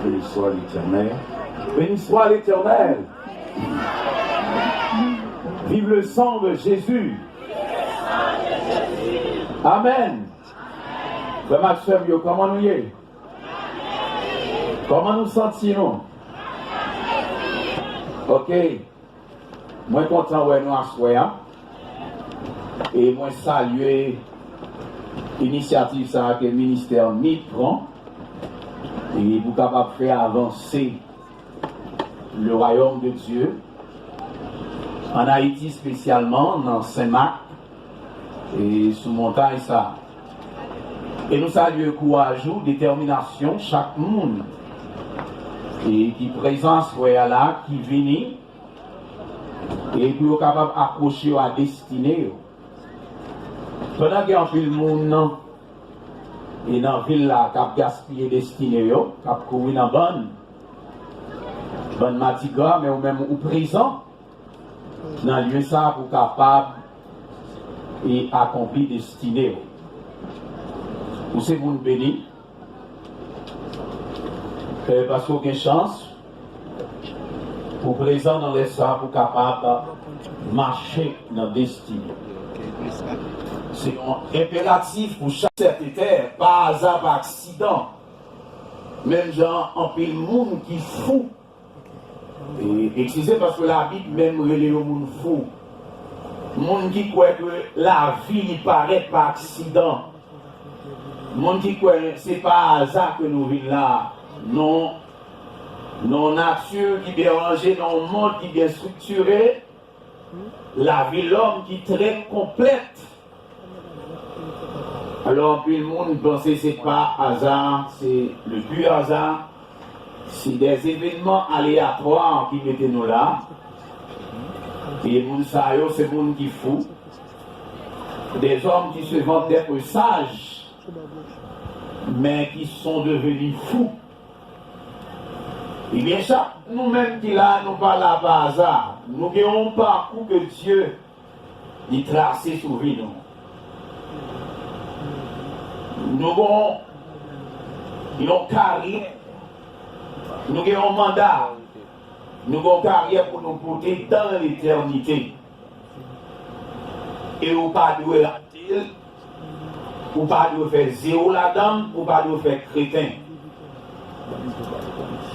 Béni soit l'Éternel. Béni soit l'Éternel. Vive le sang de Jésus. Amen. Frère Maxime, comment nous y est? Comment nous sentons? Ok. Moi content ouais nous assoya. Et moi saluer l'initiative ça que le ministère MIT prend et pour capable faire avancer le royaume de Dieu en Haïti spécialement dans Saint-Marc et sous montagne ça. Et nous saluons courage, détermination chaque monde et qui présence là qui vient et pour capable accrocher à destinée. Pendant qu'il y a un peu de monde et dans la ville là, qui a gaspillé destinée, qui a couru dans la bonne matiga, mais ou même au présent, dans le lieu ça pour capable et accomplir destinée. Ou c'est vous béni, parce qu'on a une chance pour présent dans les ça pour capable marcher dans la destinée. C'est un impératif pour chaque terre, pas hasard, pas accident. Même genre, en pile monde qui fou. Et excusez parce que la Bible même relève le monde fou. Monde qui croit que la vie n'y paraît pas accident. Monde qui croit que c'est pas hasard que nous vivons là. Non. Non nature qui bien rangée, non monde qui bien structuré. La vie l'homme qui est très complète. Alors, puis le monde pense que ce n'est pas hasard, c'est le pur hasard. C'est des événements aléatoires qui mettent nous là. Et les gens, c'est des gens qui fou. Des hommes qui se vantent d'être sages, mais qui sont devenus fous. Et bien ça, nous-mêmes qui là, nous pas là par hasard. Nous n'avons pas un parcours que Dieu a tracé sur vie nous. Nous avons une carrière, nous avons un mandat, nous avons une carrière pour nous porter dans l'éternité. Et vous ne pouvez pas rater, vous ne pouvez pas faire zéro la dame, vous ne pouvez pas faire crétin.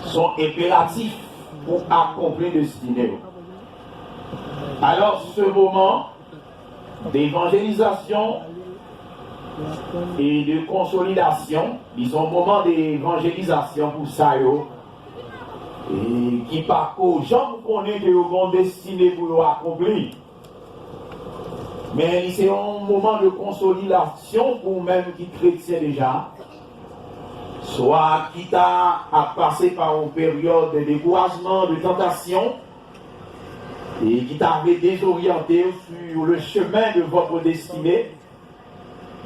Sont impératifs pour accomplir le destinée. Alors, ce moment d'évangélisation et de consolidation, ils sont un moment d'évangélisation pour ça, et qui parcourt, gens vous connaissez que vous avez destiné pour accomplir. Mais c'est un moment de consolidation pour même qui chrétien déjà, soit qui t'a passé par une période de découragement, de tentation, et qui t'avait désorienté sur le chemin de votre destinée.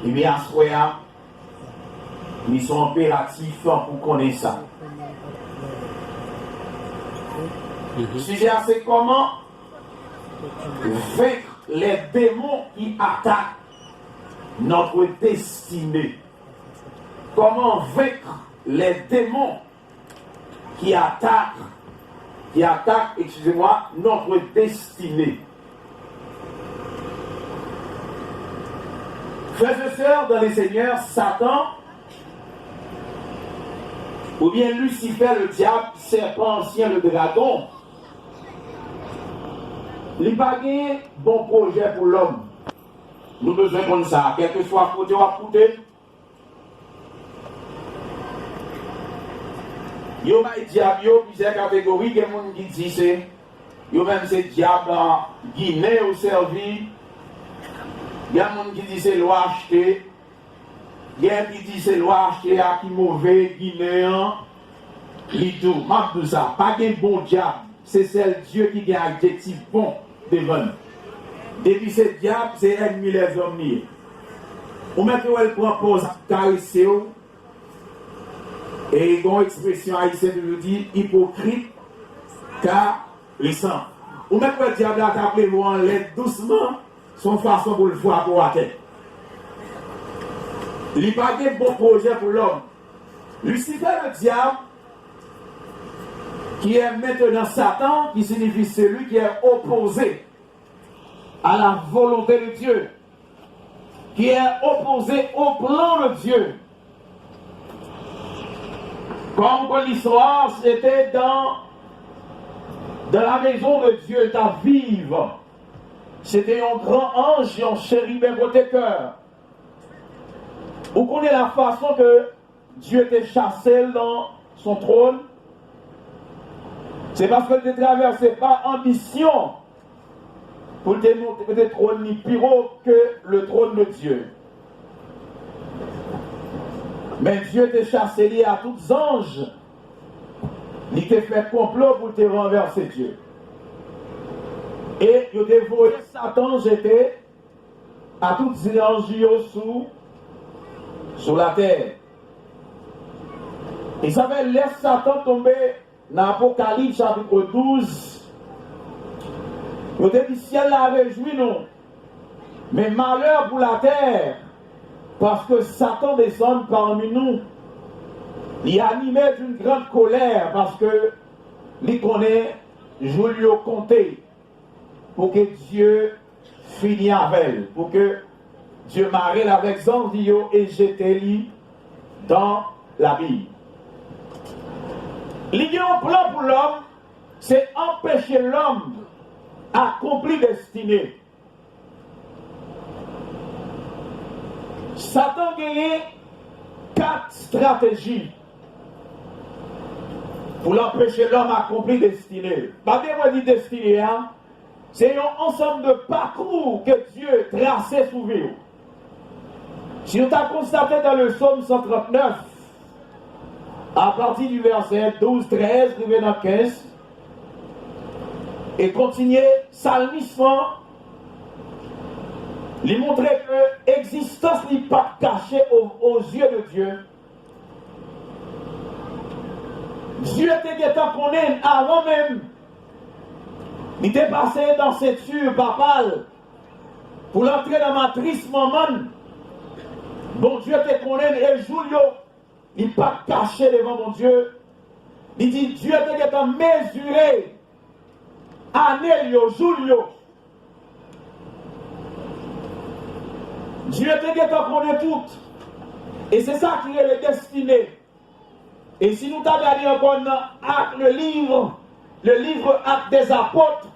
Et bien, à ce moment-là, ils sont impératifs pour connaître ça. Le sujet, c'est comment vaincre les démons qui attaquent notre destinée. Comment vaincre les démons qui attaquent, notre destinée. Frères et sœurs, dans les seigneurs, Satan, ou bien Lucifer, le diable, serpent ancien, le dragon, il n'y a pas de bon projet pour l'homme. Nous avons besoin de ça, quel que soit côté ou à côté. Yo may diable, yo plusieurs catégories, que les gens qui disent c'est, yo même c'est diable en Guinée ou servi. Il y a des gens qui disent c'est loi acheté. Il y a des gens qui disent c'est loi acheté à qui mauvais, guinéen. Lidou, marque tout ça. Pas de bon diable. C'est celle Dieu qui a un adjectif bon devant. Depuis ce diable, c'est ennemi les hommes. Ou même quand elle propose caresser, et il y a une expression haïtienne qui dit hypocrite car les sang. Ou même quand le diable a appelé vous en l'aide doucement, son façon pour le voir pour la tête. Il n'y a pas de bon projet pour l'homme. Lucifer, le diable, qui est maintenant Satan, qui signifie celui qui est opposé à la volonté de Dieu, qui est opposé au plan de Dieu. Comme l'histoire, c'était dans la maison de Dieu, ta vive. C'était un grand ange et un chérubin protecteur. Vous connaissez la façon que Dieu était chassé dans son trône? C'est parce qu'il ne traversait pas ambition pour le trône ni plus haut que le trône de Dieu. Mais Dieu t'a chassé lié à tous les anges. Il t'a fait complot pour te renverser Dieu. Et il t'a volé Satan jeté à tous les anges sous la terre. Et ça va laisser Satan tomber dans l'Apocalypse chapitre 12. Il t'a dit, ciel la réjouit nous. Mais malheur pour la terre. Parce que Satan descend parmi nous. Il est animé d'une grande colère parce que il connaît Julio Comté pour que Dieu finisse avec elle, pour que Dieu marie avec Zandio et jette-lui dans la Bible. L'idée au plan pour l'homme, c'est empêcher l'homme d'accomplir destinée. Satan gagne 4 stratégies pour l'empêcher l'homme d'accomplir destinée. Pas de dire destinée, hein? C'est un ensemble de parcours que Dieu tracé sous vous. Si on t'a constaté dans le psaume 139, à partir du verset 12, 13, arrivé dans 15, et continuer psalmissement, lui montrer que l'existence n'est pas cachée aux yeux de Dieu. Dieu était qu'on est avant même. Il était passé dans cette ceinture papale pour l'entrer dans ma triste maman. Bon Dieu te connaît et Julio, il n'est pas caché devant mon Dieu. Il dit Dieu te mesuré. Anelio, Julio. Dieu te connaît tout. Et c'est ça qui est le destiné. Et si nous regardons encore le livre Actes des Apôtres,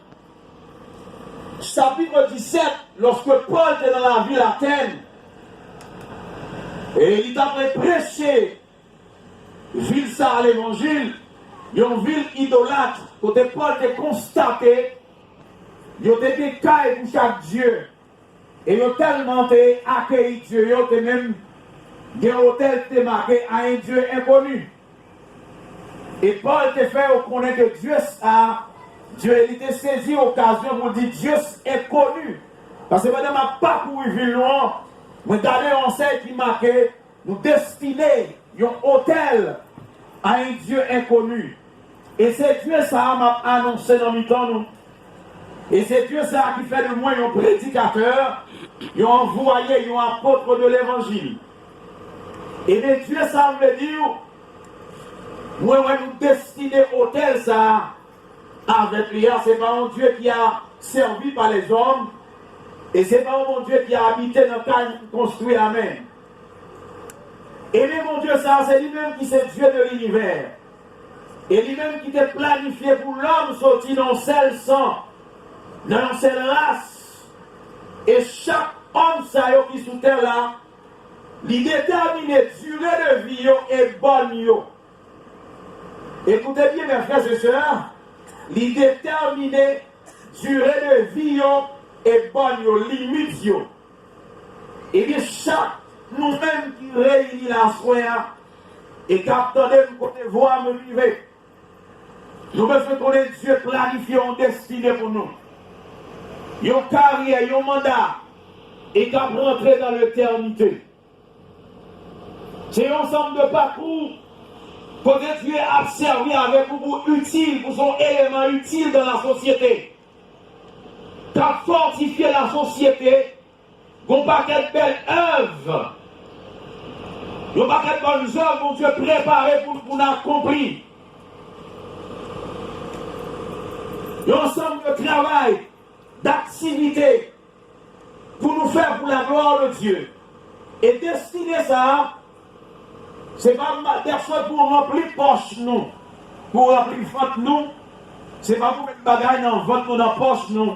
chapitre 17, lorsque Paul était dans la ville d'Athènes, et il t'a prêché, ville ça à l'évangile, une ville idolâtre, côté Paul t'a constaté, il y a des cailles pour chaque Dieu, et il a tellement accueilli Dieu, il y a même des hôtels qui marqué à un Dieu inconnu. Et Paul te fait connaître que Dieu il était saisi l'occasion pour dire Dieu est connu. Parce que madame n'a pas couru ville loin, mais d'aller en scène qui marquait nous destiner un hôtel à un Dieu inconnu. Et c'est Dieu ça m'a annoncé dans le temps nous. Et c'est Dieu ça qui fait de moi un prédicateur, un envoyé, un apôtre de l'évangile. Et bien Dieu ça veut dire moi, nous destiner hôtel ça avec lui. C'est pas un Dieu qui a servi par les hommes. Et c'est pas un Dieu qui a habité dans le cas construit la main. Et mais mon Dieu, ça, c'est lui-même qui c'est Dieu de l'univers. Et lui-même qui t'a planifié pour l'homme sorti dans seul sang, dans cette race. Et chaque homme ça qui est sous terre là, il détermine durée de vie et bonne. Écoutez bien mes frères et sœurs, il détermine durée de vie et bonne limite. Et bien chaque nous-mêmes qui réunit la soirée et qui attendons nous côté voir me vivre. Nous devons connaître Dieu planifié en destinée pour nous. Une carrière, un mandat et qui rentrer dans l'éternité. C'est un ensemble de parcours. Que Dieu a servi avec vous utile, pour son élément utile dans la société. Qui a fortifié la société, qu'on paquet de belles œuvres. Il n'y a pas de bonnes œuvres, mon Dieu, préparées pour nous accomplir. Il y a un ensemble de travail, d'activités, pour nous faire pour la gloire de Dieu. Et destiner ça, c'est pas des choses pour remplir poche nous, pour remplir ventre nous, c'est pas pour mettre bagaille dans ventre nous, dans poche nous,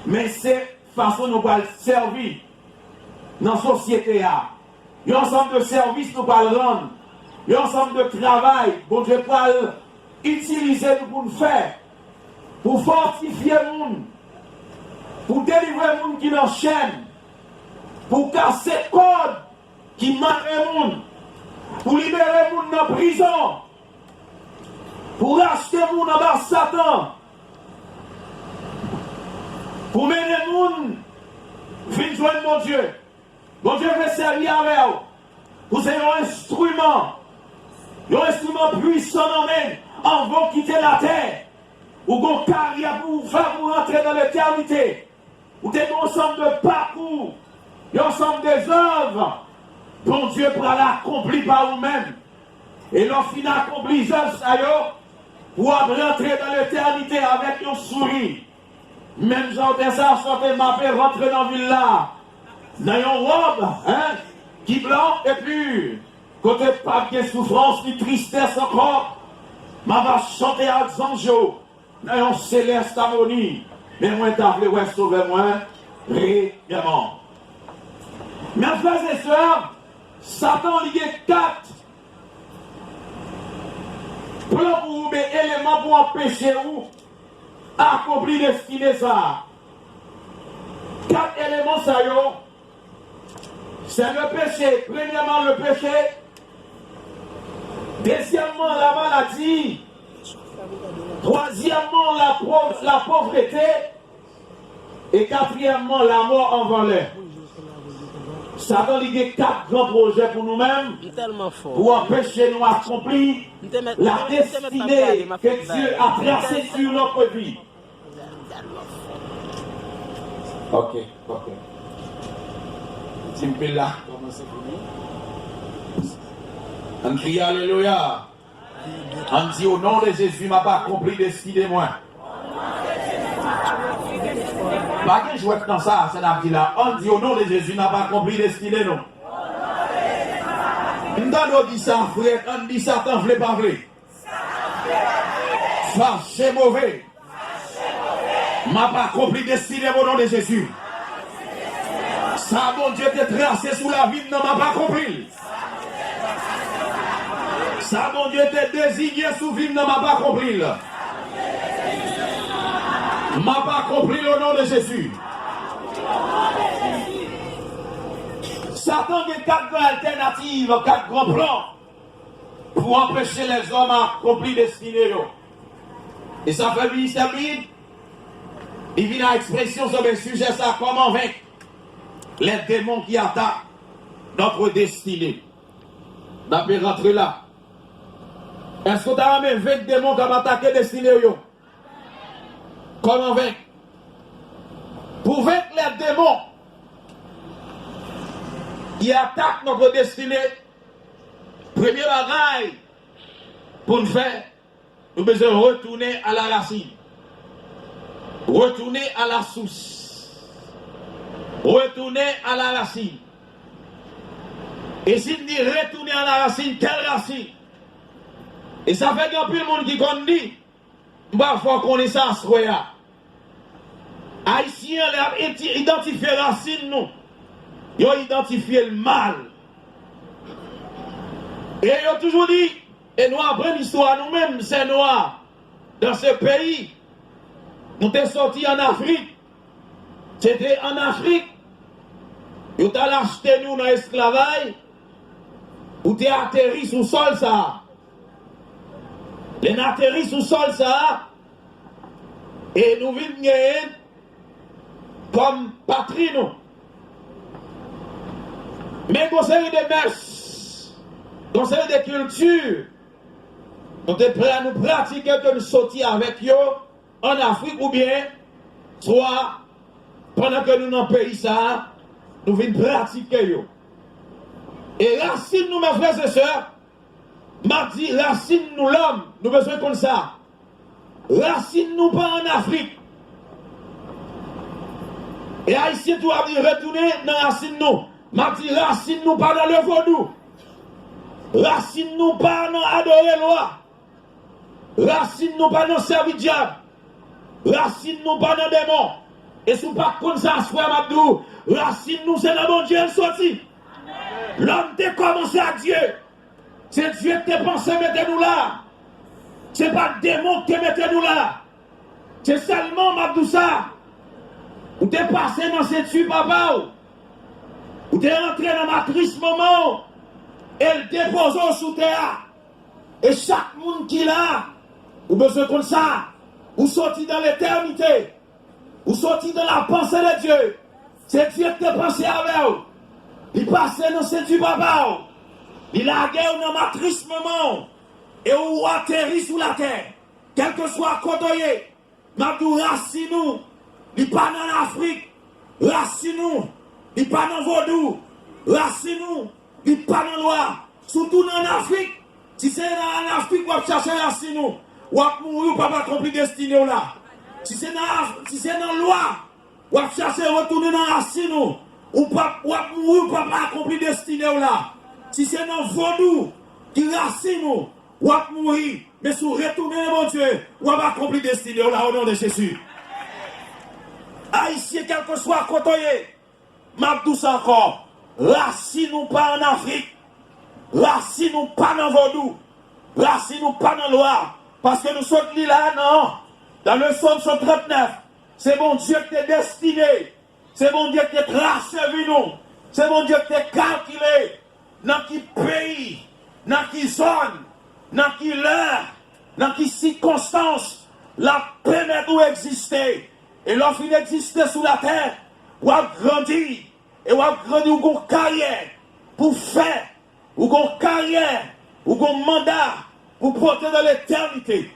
mais c'est façon nous va servir dans la société. Il y a un ensemble de services nous va rendre, il y a un ensemble de travail, bon Dieu va utiliser nous pour nous faire, pour fortifier le monde, pour délivrer le monde qui nous chaîne, pour casser le code qui marre le monde, pour libérer le monde dans la prison, pour racheter le monde en bas Satan, pour mener le monde, venir joindre mon Dieu. Mon Dieu veut servir avec vous. Vous avez un instrument puissant dans même, en vont quitter la terre. Ou une carrière pour vous faire pour rentrer dans l'éternité. Ou des ensemble de parcours, un ensemble des œuvres dont Dieu pourra l'accomplir par vous-même. Et lorsqu'il accomplit les œuvres, pour rentrer dans l'éternité avec un sourire. Même genre de ça, chanter m'a fait rentrer dans la ville là. Dans une robe, qui blanc, et puis, côté pas de souffrance, ni tristesse encore, m'a va chanter à Zanjo. Dans une céleste harmonie. Mais moi, t'as voulu sauver moi, réellement. Mes frères et sœurs, Satan lié 4 plans pour vous, mais éléments pour empêcher vous accomplir destiné ça. 4 éléments ça yo. C'est le péché. Premièrement, le péché. Deuxièmement, la maladie. Troisièmement, la pauvreté. Et quatrièmement, la mort en volée. Satan il y a 4 grands projets pour nous-mêmes. Pour empêcher nous d'accomplir la destinée que Dieu a tracée sur notre vie. Ok. Simple là. On crie Alléluia. On dit au nom de Jésus, m'a pas accompli destinée moi. Pas que je vois dans ça, c'est la là. On dit au nom de Jésus, n'a pas accompli destinée non. On dit ça, frère, on dit ça, t'en voulais pas vrai. Ça, c'est mauvais. M'a pas accompli destinée au nom de Jésus. Ça, mon Dieu, t'es tracé sous la vie, non, m'a pas accompli. Ça, mon Dieu, t'es désigné sous vie, non, m'a pas accompli. M'a pas compris le nom de Jésus. Satan a 4 grandes alternatives, 4 grands plans pour empêcher les hommes à accomplir destinée. Et ça fait ministère Bible. Il vient à expression sur le sujet, ça, comment vaincre les démons qui attaquent notre destinée. D'après rentrer là. Est-ce que tu as même 20 démons qui ont attaqué la destinée? Comment vaincre? Pour vaincre les démons qui attaquent notre destinée, premier bagaille pour nous faire, nous devons retourner à la racine. Retourner à la source. Retourner à la racine. Et s'il dit retourner à la racine, quelle racine? Et ça fait qu'il y a plus de monde qui dit, il faut connaissance. Haïtiens ont identifié la racine, nous. Ils ont identifié le mal. Et ils ont toujours dit, et nous apprenons l'histoire nous-mêmes, c'est noir. Dans ce pays, nous sommes sortis en Afrique. C'était en Afrique. Ils ont acheté nous dans l'esclavage. Ou t'es atterri sous le sol, ça. Les atterri sous le sol, ça. Et nous venons comme patrie, nous. Mais conseil de mœurs, conseil de culture, nous sommes prêts à nous pratiquer que nous sortions avec eux en Afrique ou bien, soit pendant que nous dans le pays, ça, nous venons pratiquer eux. Et racine nous, mes frères et sœurs, m'a dit, racine nous l'homme, nous besoin comme ça. Racine nous pas en Afrique. Et Haïtien tout a dit retourner dans racine nous. M'a dit racine nous pas dans le vaudou. Racine nous pas dans adorer loi. Racine nous pas dans servir diable. Racine nous pas dans démon. Et si vous pas comme ça, frère Mabdou, racine nous c'est dans bon Dieu sorti. L'homme t'a commencé à Dieu. C'est Dieu qui t'a pensé mettre nous là. C'est pas le démon qui mette nous là. C'est seulement Mabdou ça. Ou t'es passé dans cette suite, papa. Ou t'es entré dans ma triste maman. Elle dépose sous terre. Et chaque monde qui l'a, ou besoin comme ça, ou sorti dans l'éternité, ou sorti dans la pensée de Dieu. C'est Dieu qui t'a pensé avec vous. Il passe dans cette suite, papa. Il a guerre dans ma triste maman. Et ou atterrit sous la terre. Quel que soit côté, Mabdou racine nous. Il pas dans l'Afrique, racine-nous. Il pas dans Vaudou, racine-nous. Il pas dans loi, surtout dans l'Afrique. Si c'est dans l'Afrique, on va chercher racine-nous. On va mourir, on va pas accomplir destinée là. Si c'est dans loi, on va chercher retourner dans racine-nous. On va mourir, on va pas accomplir destinée là. Si c'est dans Vaudou, qui racine-nous, on va mourir. Mais si on retourne, mon Dieu, on va accomplir destinée là au nom de Jésus. Haïtien, quel que soit côté, Mabdou encore, racine nous pas en Afrique, racine nous pas dans Vaudou, racine nous pas dans Loire, parce que nous sommes là, non, dans le Psaume 139, c'est mon Dieu qui est destiné, c'est mon Dieu qui est tracé vu nous, c'est mon Dieu qui est calculé, dans qui pays, dans qui zone, dans qui l'heure, dans qui circonstance, la permet d'où exister. Et lorsqu'il existait sous la terre, ou a grandi, et ou a grandi ou gon carrière pour faire, ou gon carrière, ou gon mandat pour porter dans l'éternité.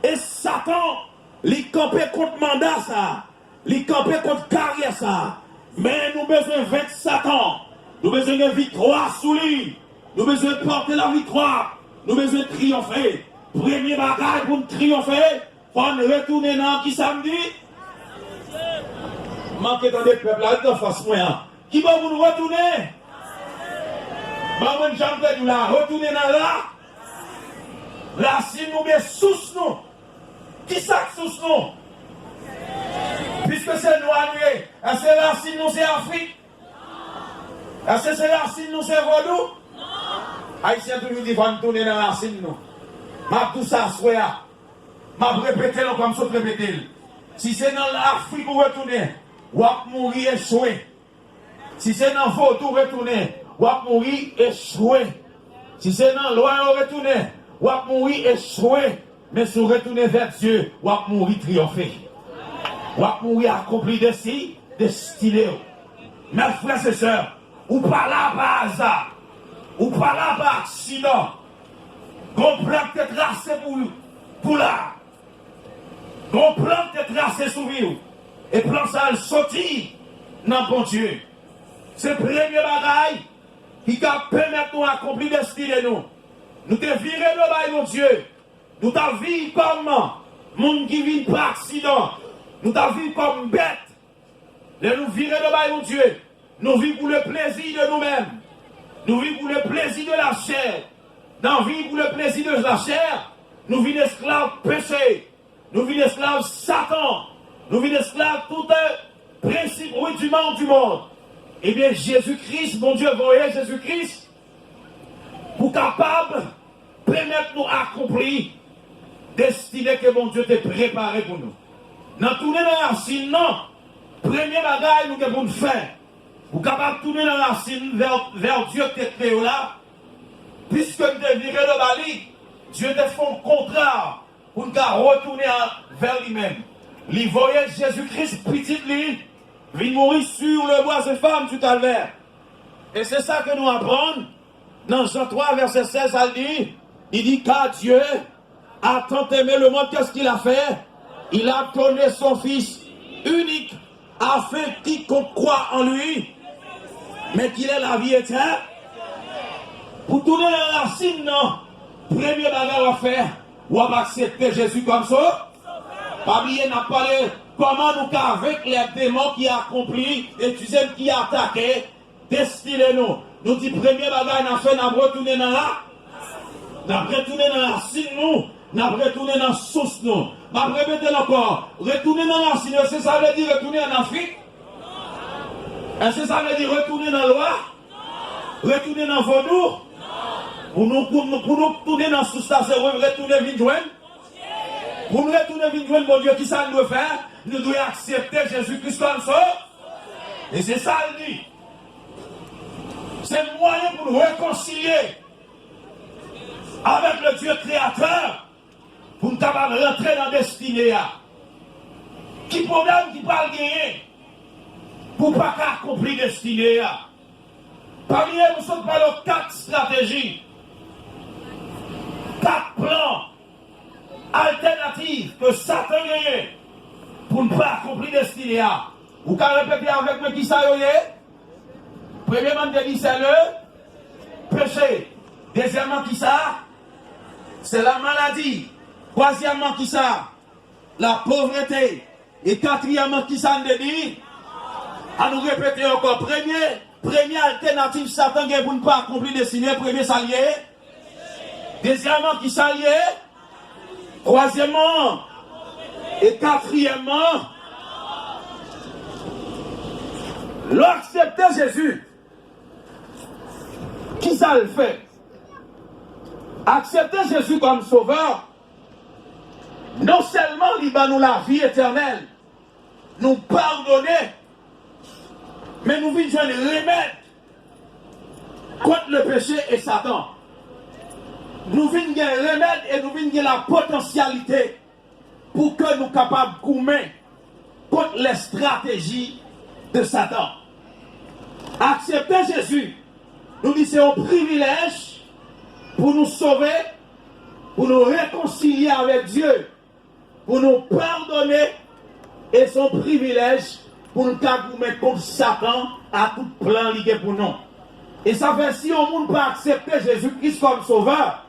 Et Satan, il campait contre mandat ça, il campait contre carrière ça. Mais nous besoin vaincre Satan, nous besoin de victoire sous lui, nous besoin de porter la victoire, nous besoin de triompher. Premier bagage pour nous triompher, il faut retourner dans qui samedi. Manquez dans des peuples là, de face moi. Qui va vous retourner? Maman, j'en nous là, retourner dans là. Racine nous, mais sous nous. Qui ça sous nous? Puisque c'est noir, est-ce que racine nous c'est Afrique? Est-ce que c'est racine nous c'est Vaudou? Haïtien toujours dit, va nous tourner dans la racine nous. Ma tout ça, soya. Ma répéter comme ça, répéter. Si c'est dans l'Afrique où retourner, ou va mourir échoué. Si c'est dans Vaudou retourner, ou va mourir échoué. Si c'est dans l'Ouest retourner, ou va mourir échoué. Mais si vous retournez vers Dieu, ou va mourir triomphé. Ou va mourir accompli de si, destiné. Mes frères et sœurs, ou pas là par hasard, ou pas là par accident. Qu'on plan te tracé pour là. Qu'on plan te tracé sous vous. Et plan ça le sorti dans bon Dieu. C'est le premier bagaille qui va permettre nous d'accomplir le destin de nous. Nous te virer le bail, mon Dieu. Nous t'avons vu comme monde qui vit par accident. Nous t'avons vu comme bête. Et nous virer le bail, mon Dieu. Nous vivons pour le plaisir de nous-mêmes. Nous vivons pour le plaisir de la chair. Nous vivons pour le plaisir de la chair. Nous vivons esclaves péché. Nous vivons esclaves Satan. Nous vivons esclaves tout un principe rudiment du monde. Eh bien, Jésus-Christ, mon Dieu, voyez Jésus-Christ, pour capable de permettre nous accomplir destiné que mon Dieu t'a préparé pour nous. Dans tourner dans la racine, non. Premier bagage, nous devons faire. Vous capable de tourner dans la racine vers Dieu qui est créé là. Puisque nous devons virer le bali, Dieu te fait un contrat pour nous retourner vers lui-même. Il voyait Jésus-Christ, petit lui, vient mourir sur le bois de femme tout à l'heure. Et c'est ça que nous apprenons. Dans Jean 3, verset 16, il dit car Dieu a tant aimé le monde, qu'est-ce qu'il a fait? Il a donné son Fils unique, afin quiconque croit en lui, mais qu'il ait la vie éternelle. Pour tourner la racine, non. Premier bagage à faire, ou à accepter Jésus comme ça. Pas oublier, n'a parlé comment nous avec les démons qui accompli, et tu sais qui a attaqué, destiné nous. Nous dit premier bagage, n'a fait, n'a retourné dans la. N'a retourné dans la racine, nous. N'a retourné dans la source, nous. M'a répété encore. Retourner dans la racine, est-ce que ça veut dire retourner en Afrique? Est-ce que ça veut dire retourner dans le Loire? Retourner dans Vaudou? Pour nous retourner dans la source, c'est retourner Vinjouen? Pour nous retourner Vinjouen, mon Dieu, qui ça nous doit faire? Nous devons accepter Jésus-Christ comme ça. Et c'est ça, il dit. C'est le moyen pour nous réconcilier avec le Dieu créateur, pour nous capables de rentrer dans la destinée. Qui problème qui parle gagner pour ne pas accomplir la destinée? Parmi eux, nous sommes par nos 4 stratégies, 4 plans alternatifs que Satan gagne pour ne pas accomplir la destinée. Vous pouvez répéter avec moi qui ça y est? Premièrement, je dis c'est le péché. Deuxièmement, qui ça? C'est la maladie. Troisièmement, qui ça? La pauvreté. Et quatrièmement, qui ça nous dit? À nous répéter encore. Première alternative, Satan gagne pour ne pas accomplir destinée. Premier salier. Deuxièmement, qui salier? Troisièmement. Et quatrièmement, l'accepter Jésus. Qui ça le fait? Accepter Jésus comme sauveur, non seulement il va nous la vie éternelle, nous pardonner, mais nous venons jouer le remède contre le péché et Satan. Nous venons gagner le remède et nous venons gagner la potentialité pour que nous soyons capables de commettre contre les stratégies de Satan. Accepter Jésus, nous disons c'est un privilège pour nous sauver, pour nous réconcilier avec Dieu, pour nous pardonner, et son privilège pour nous mettre contre Satan à tout plan lié pour nous. Et ça fait si on ne peut pas accepter Jésus-Christ comme sauveur,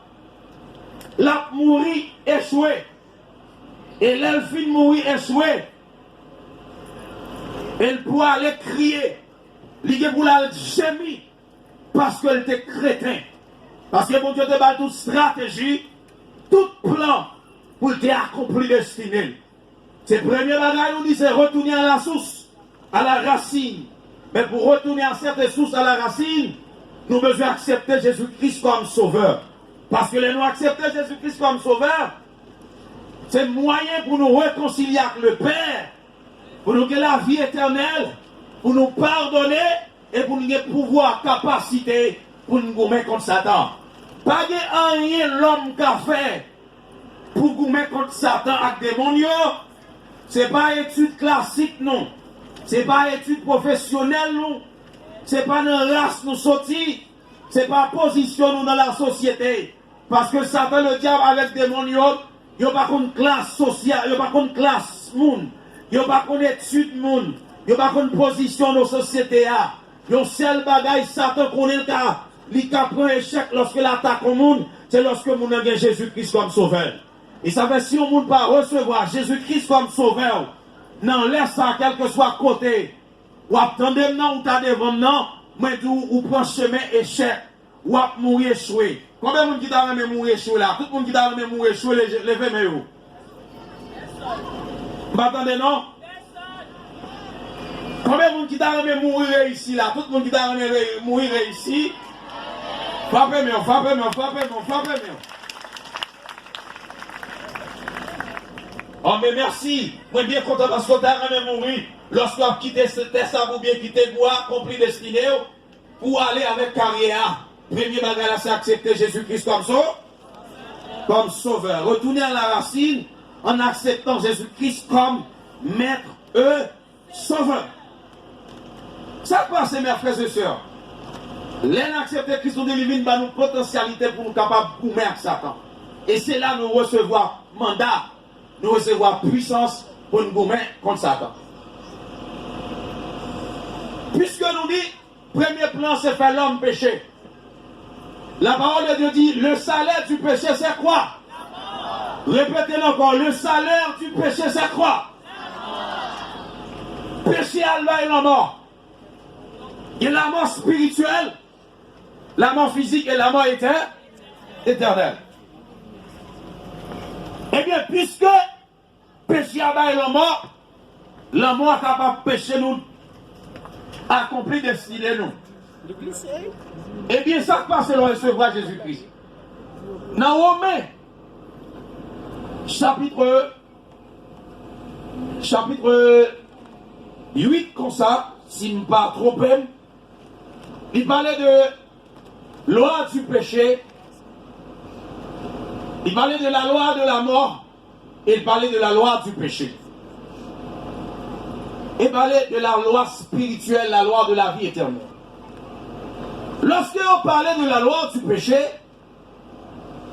l'a mourir échoué. Et l'elfine mourir échoué. Elle pourra aller crier, lié pour la gémir, parce qu'elle était crétin. Parce que mon Dieu te bat toute stratégie, tout plan pour te accomplir destinée. C'est le premier bagage, nous dit, c'est retourner à la source, à la racine. Mais pour retourner à cette source, à la racine, nous devons accepter Jésus-Christ comme sauveur. Parce que nous accepter Jésus-Christ comme sauveur, c'est le moyen pour nous réconcilier avec le Père, pour nous donner la vie éternelle, pour nous pardonner et pour nous donner pouvoir, capacité pour nous gommer contre Satan. Pas de rien l'homme qui a fait pour gommer contre Satan avec des démons. Ce n'est pas étude classique, non. Ce n'est pas étude professionnelle, non. Ce n'est pas une race nous sortir. Ce n'est pas position nous dans la société. Parce que Satan, le diable, avec des démons, il n'y a pas une classe sociale, il n'y a pas une classe monde, il n'y a pas une étude monde, il n'y a pas une position dans la société. Il y a un seul bagage, Satan connaît le cas. Il prend échec lorsque l'attaque au monde, c'est lorsque nous avons Jésus-Christ comme sauveur. Et ça fait si on ne peut pas recevoir Jésus-Christ comme sauveur, non, laisse ça, quel que soit côté, ou attendez non, ou t'as devant non, mais ou prend chemin échec, ou à mourir échoué. Combien de monde qui t'a même mourir échoué là? Tout le monde qui t'a même mourir échoué, levez mes yeux. Vous m'attendez non? Combien de monde qui t'a même mourir ici là? Tout le monde qui t'a même mourir ici. Frappez-moi, frappez-moi, frappez-moi, frappez-moi. Oh, mais merci. Moi, bien content parce que tu as même mouru. Lorsque tu as quitté ce test, ou bien quitté le bois, compris destiné, pour aller avec carrière. Premier bagage, c'est accepter Jésus-Christ comme ça, comme sauveur. Retourner à la racine en acceptant Jésus-Christ comme maître sauveur. Ça passe, mes frères et sœurs. L'un accepter Christ nous délivre une potentialité pour nous capables de commettre Satan. Et c'est là nous recevons mandat, nous recevons puissance pour nous commettre contre Satan. Puisque nous dit, premier plan c'est faire l'homme péché. La parole de Dieu dit, le salaire du péché, c'est quoi? Répétez-le encore, le salaire du péché, c'est quoi? Péché à la mort. Il y a la mort spirituelle, la mort physique et la mort éternelle. Eh bien, puisque péché à la mort est capable de pécher nous, accomplir destinée nous. Eh bien, ça passe selon recevoir Jésus-Christ. Dans Romains, chapitre 8, comme ça, si je ne me pas trompé, il parlait de loi du péché, il parlait de la loi de la mort, et il parlait de la loi du péché. Il parlait de la loi spirituelle, la loi de la vie éternelle. Lorsque on parlait de la loi du péché,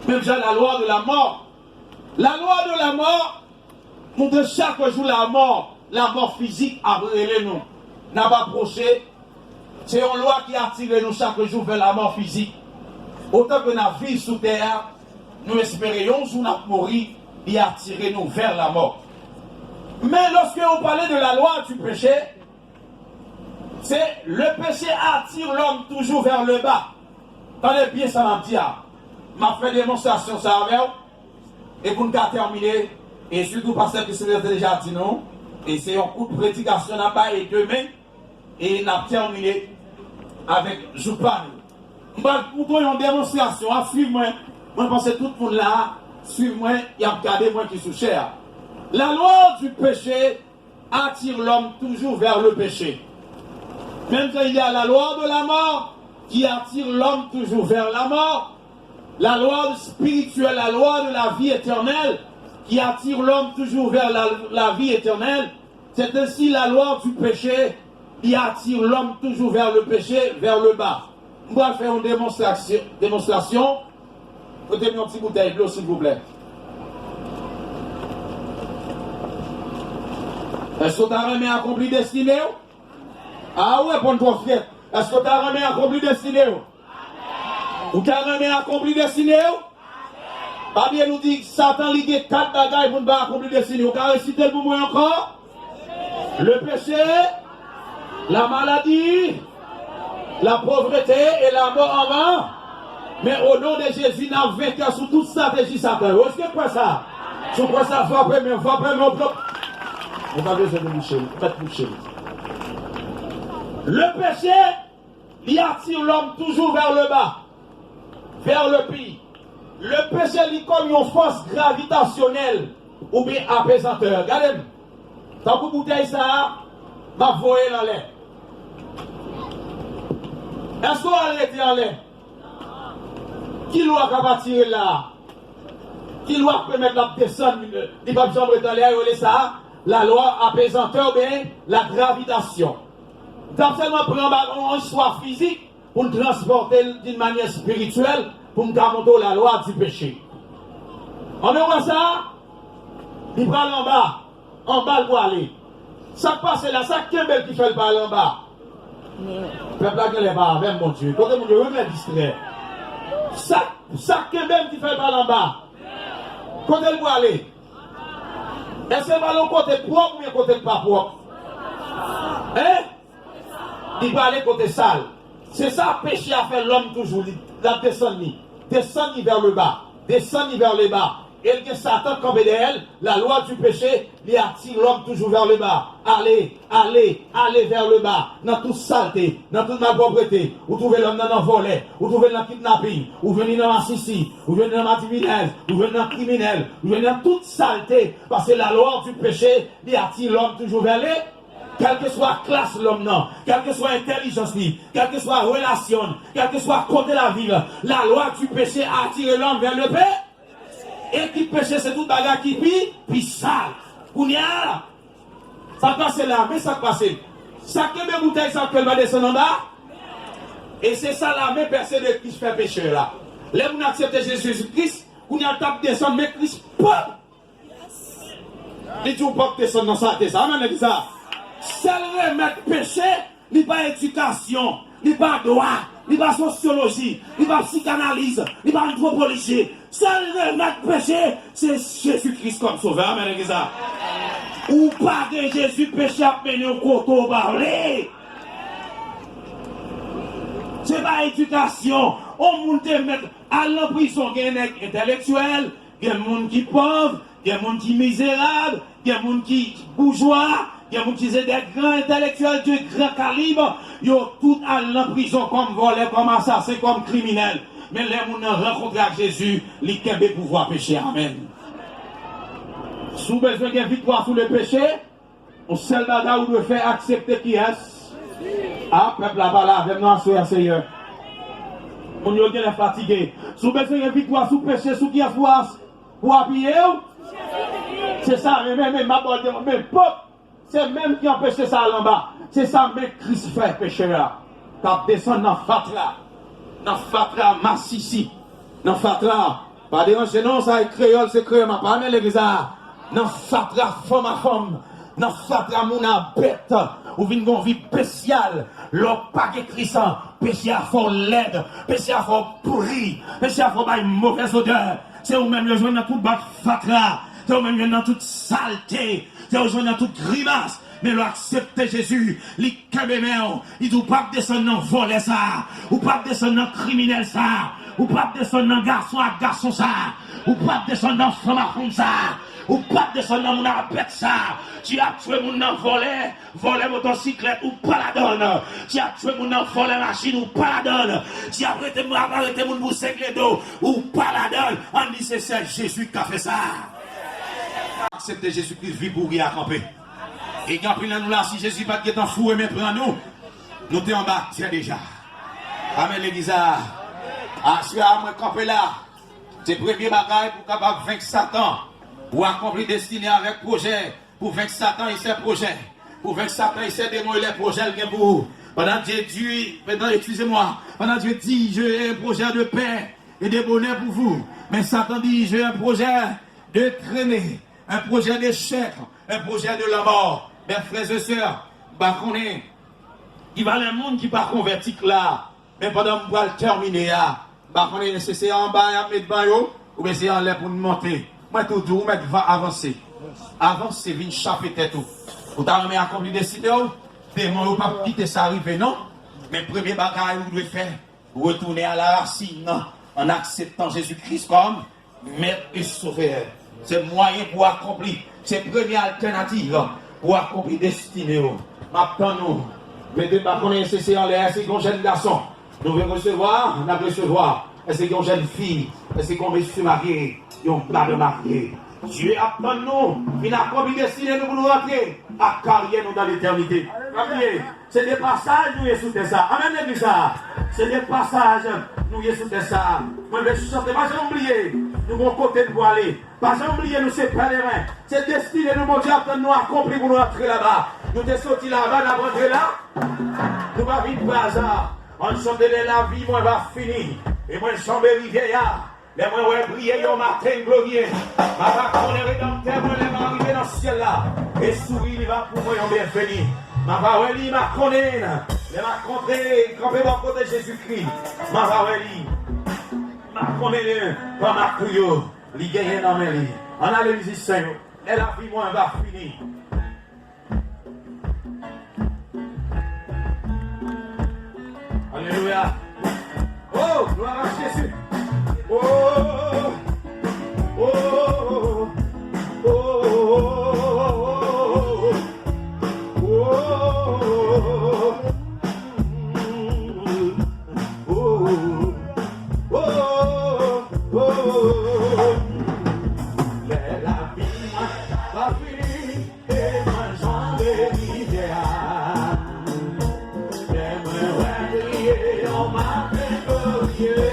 même déjà la loi de la mort, la loi de la mort, nous de chaque jour la mort physique a brûlé nous, n'a pas approché. C'est une loi qui attire nous chaque jour vers la mort physique. Autant que nous vivons sous terre, nous espérions sous notre mourir et attirer nous vers la mort. Mais lorsque on parlait de la loi du péché, c'est le péché attire l'homme toujours vers le bas. Tenez bien ça m'a dit. M'a fait démonstration ça avec vous. Et pour nous terminer, et surtout parce que c'est déjà dit non, et c'est un coup de prédication là-bas et demain, et n'a terminé avec Joupan. Nous avons une démonstration, suivez-moi, moi je pense que tout le monde là, suivez-moi, et regardez moi qui suis cher. La loi du péché attire l'homme toujours vers le péché. Même qu'il y a la loi de la mort qui attire l'homme toujours vers la mort, la loi spirituelle, la loi de la vie éternelle qui attire l'homme toujours vers la vie éternelle, c'est ainsi la loi du péché qui attire l'homme toujours vers le péché, vers le bas. On va faire une démonstration. Mettez-moi une petite bouteille d'eau s'il vous plaît. Est-ce que tu as remis accompli destiné? Ah ouais, bonne toi frère. Est-ce que tu as remis accompli destiné? Ou tu as remis accompli destiné? Pas bien nous dit Satan ligue 4 bagailles pour ne pas accomplir destiné. Vous pouvez réciter le mouvement encore? Le péché, la maladie, la pauvreté et la mort en vain. Mais au nom de Jésus, nous avons vaincu sous toute stratégie Satan. Est-ce que quoi ça? Je crois ça, frappez, mais on va besoin de boucher, faites boucher. Le péché, il attire l'homme toujours vers le bas, vers le pire. Le péché, il comme une force gravitationnelle ou bien apaisanteur. Regardez-moi. Tant que vous bouteille ça, m'a voyé dans l'air. Est-ce qu'on va arrêter en l'air? Qui doit tirer là? Qui doit permettre la descendre? Il va jamais dans l'air, ça. La loi apaisanteur, bien la gravitation. Tant seulement prendre un choix physique pour nous transporter d'une manière spirituelle pour nous garder la loi du péché. On voit ça? Il prend en bas pour aller. Ça passe là, ça Kembel qui fait le bal en bas. Peuple là qui est pas avec mon Dieu. Quand mon Dieu me distrait. Ça Kembel qui fait le bal en bas. Quand elle va aller. Est-ce que le ballon côté propre ou côté pas propre? Hein? Il va aller côté sale. C'est ça le péché a fait l'homme toujours. La descendre vers le bas. Descendre vers le bas. Et que Satan, comme elle, la loi du péché, il attire l'homme toujours vers le bas. Allez vers le bas. Dans toute saleté, dans toute malpropreté. Vous trouvez l'homme dans un volet, vous trouvez dans le kidnapping, vous venez dans la sissi, vous venez dans la criminelle, vous venez dans le criminel, vous venez dans toute saleté. Parce que la loi du péché, il attire l'homme toujours vers les. Quelle que soit la classe l'homme, non, quelle que soit l'intelligence, quelle que soit la relation, quelle que soit côté la vie, la loi du péché attire l'homme vers le péché. Et qui péché, c'est tout bagarre qui puis sale. Kounia, ça passe là, mais ça passe. Ça que mes bouteilles, ça qu'elle va descendre en bas. Et c'est ça la même personne qui fait péché là. Là, vous acceptez Jésus-Christ, Kounia tape descendre, mais Christ, pas. Dites-vous pas descendre dans ça, c'est ça, mais ça. Seul remettre péché, n'est pas éducation, n'est pas droit, il n'y a pas sociologie, il n'y a pas psychanalyse, il n'y a pas anthropologie. Seul remède péché, c'est Jésus-Christ comme sauveur. Amen, l'église. Ou pas de Jésus péché à mener au côté parler. C'est pas éducation. On monte mettre à la prison, il y a des intellectuels, il y a des gens qui sont pauvres, il y a des gens qui sont misérables, il y a des gens qui sont bourgeois, il y a des gens qui sont des grands intellectuels de grand calibre. Ils ont tous à la prison comme voleurs, comme assassins, comme criminels. Mais les gens rencontrent avec Jésus, ils ont le pouvoir pécher. Amen. Si vous avez besoin de victoire sur le péché, on seul bagage vous devez faire accepter qui est. Ah, peuple là-bas, avec nous, Seigneur. On y est fatigué. Si vous avez besoin de victoire sur le péché, sur qui est pour appuyer, c'est ça, mais peuple, c'est même qui empêche ça là bas. C'est ça, mais Christ fait pécheur. Quand descend dans Fatra, Massissi, dans Fatra, pas déranger, non, ça est créole, c'est créole, ma pas, mais l'église, dans Fatra, femme à femme, dans Fatra, mon bête, ou vient une vie spéciale, l'or pas de Christ, péché à fort laide, péché à fort pourri, péché à fort une mauvaise odeur, c'est vous-même le joint dans toute bas Fatra, c'est vous-même dans toute saleté, c'est vous-même dans toute grimace. Mais l'on accepte Jésus, il dit pas descendre dans voler ça, ou pas descendre dans criminel ça, ou pas descendre dans garçon à garçon ça, ou pas descendre dans femme à femme ça, ou pas descendre dans mon bête ça. Tu as tué mon dans voler motocyclette ou pas la donne. Tu as tué mon dans voler machine ou pas la donne. Tu as arrêté mon pour singler d'eau ou pas la donne. On dit c'est Jésus qui a fait ça. Acceptez Jésus-Christ, vie pour y camper. Et quand nous là, si Jésus pas qui est en fou et mais prend nous, nous sommes en bas, c'est déjà. Amen, l'église. Ah, si à moi camper là, c'est le premier bagage pour capable vaincre Satan, pour accomplir destinée avec projet, pour vaincre Satan et ses projets, pour vaincre Satan et ses démons et les projets qu'il y a pour vous. Pendant Dieu dit, j'ai un projet de paix et de bonheur pour vous. Mais Satan dit, j'ai un projet de traîner, un projet d'échec, un projet de la mort. Mes frères et sœurs, il va le monde qui va convertir là, mais pendant que je vais terminer, c'est en bas, ou bien c'est en l'air pour nous monter. Moi, tout doux, va avancer. Avancer, vient chapper tête. Vous avez accompli des cités, démons, pas quitter ça arriver, non? Mais premier bagage, vous devez faire, retourner à la racine, en acceptant Jésus-Christ comme maître et sauveur. C'est moyen pour accomplir. C'est la première alternative pour accomplir destinée. Maintenant, nous, mettez pas qu'on est cessé en l'air, c'est qu'on jeune garçon. Nous venons recevoir, on a recevoir. Est-ce qu'on jeune fille? Est-ce qu'on veut se marier? Ils n'ont pas de marier. Dieu attend nous. Il a accompli destinée nous pour nous rentrer à carrière nous dans l'éternité. C'est des passages, nous y sous ça. Amen, l'église. C'est des passages, nous y sous ça. Moi, je vais chanter, pas jamais oublier. Nous avons côté de voir aller. Pas jamais oublier, nous c'est pas les mains. C'est destiné, nous, mon Dieu, attend nous accompli pour nous rentrer là-bas. Nous sommes sortis là-bas, nous rentré là. Nous va vite par hasard. On chante de la vie, moi, va finir. Et moi, je chante de vieillard. Les moi, ouais, briller, au matin, glorieux. Ma va connaître rédempteur, moi, les va arriver dans ce ciel-là. Et sourire, il va pour moi, on bien fini. Ma va, ouais, il m'a connaît. Les m'a compté, campé dans le côté de Jésus-Christ. Ma va, ouais, m'a connaît, comme ma couillot. Il gagne dans mes lits. On a les musiciens. Et la vie, moi, va finir. Alléluia. Oh, gloire à Jésus. Oh, oh, oh, oh, oh, oh, la vie va finir et moi j'en ai l'idéal. J'aimerais briller en ma glorieux.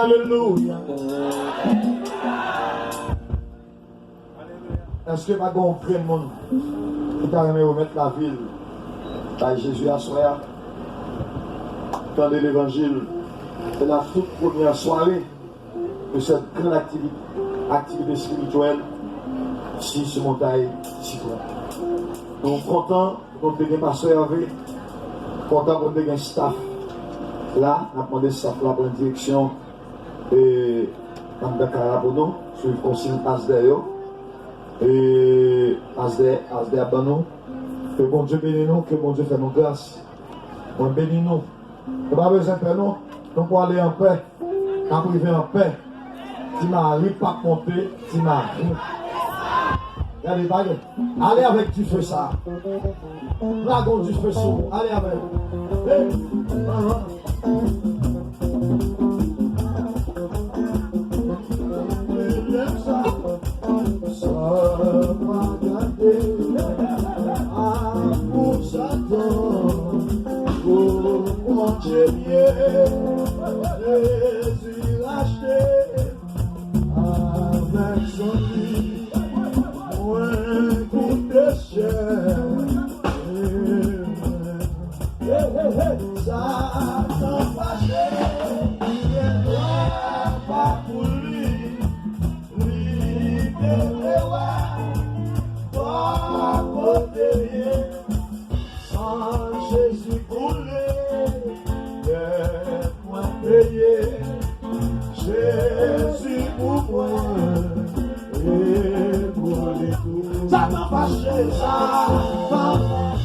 Alléluia. Est-ce que pas bon frère monde qui t'a remis remettre la ville par Jésus à soir? Tendez l'évangile. C'est la toute première soirée de cette grande activité spirituelle ici sur montagne citoyenne. Nous sommes contents de notre pasteur Hervé, contents de notre staff. Là, on a demandé staff là pour une direction et dans le cas pour nous, sur le conseil Asder et Asder Abano. Que bon Dieu bénisse nous, que bon Dieu fait nos grâces. On bénit nous. On n'a pas besoin de nous, nous pouvons aller en paix, arriver en paix. Si Marie pas monter, si Marie. Allez avec du feu ça. Dragon du feu ça. Allez avec. Jésus racheté avec son vie, moins coûte cher. Ça t'en fâché, il doit pas pour lui, libérer, pas côté, sans ça t'a fâché, ça t'a